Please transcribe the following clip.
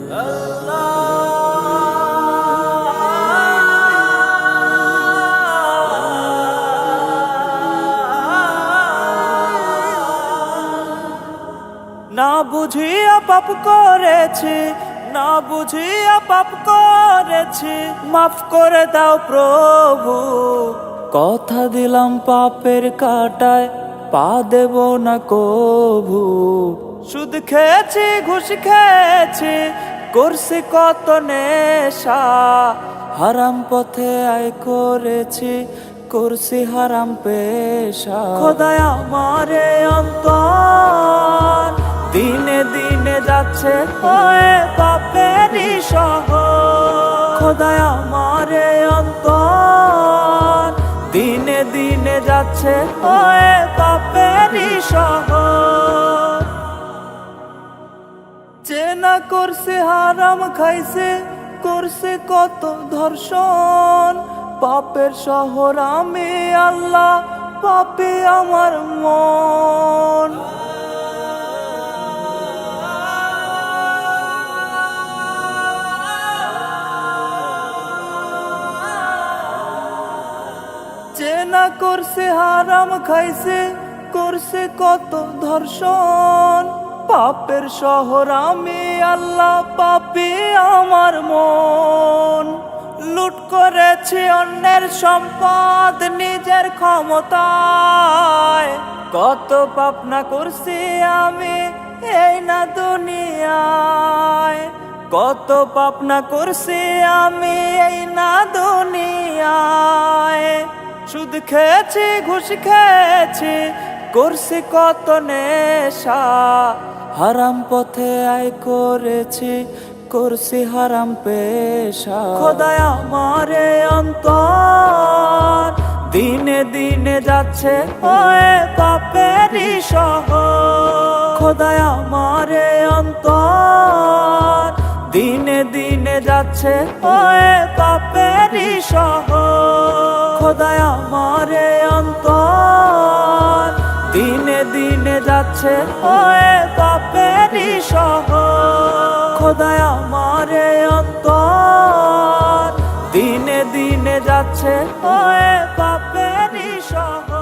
না বুঝিয়া পাপ করেছি, না বুঝিয়া পাপ করেছি, মাফ করে দাও প্রভু। কথা দিলাম পাপের কাটায় পা দেব না কভু। সুদ খেয়েছি, ঘুষ খেয়েছি, করছি কত নেশা, হারাম পথে আয় করেছি, করছি হারাম পেশা। খোদায় আমারে অন্তর দিনে দিনে যাচ্ছে হয়ে পাপেরই শহর। খোদায় আমারে অন্তর দিনে দিনে যাচ্ছে হয়ে পাপেরই শহর। চেনা করছে হারাম খাইছে, করছে কত ধর্ষণ, পাপের শহর আমি আল্লাহ, পাপী আমার মন। চেনা করছে হারাম খাইছে, করছে কত ধর্ষণ, পাপের শহর আমি আল্লাহ, পাপী আমার মন। লুট করেছি অন্যের সম্পদ নিজের ক্ষমতায়, কত পাপ না করছি আমি এই না দুনিয়ায়, কত পাপ না করছি আমি এই না দুনিয়ায়। সুদ খেয়েছি, ঘুষ খেয়েছি, করছি কত নেশা, হারাম পথে আয় করেছি, করছি হারাম পেশা। খোদায় আমারে অন্তর দিনে দিনে যাচ্ছে হয়ে পাপেরই শহর। খোদায় আমারে অন্তর দিনে দিনে যাচ্ছে হয়ে পাপেরই শহর। খোদায় আমারে অন্তর দিনে দিনে যাচ্ছে হয়ে পাপেরই শহর। খোদায় আমারে অন্তর দিনে দিনে যাচ্ছে হয়ে পাপেরই শহর।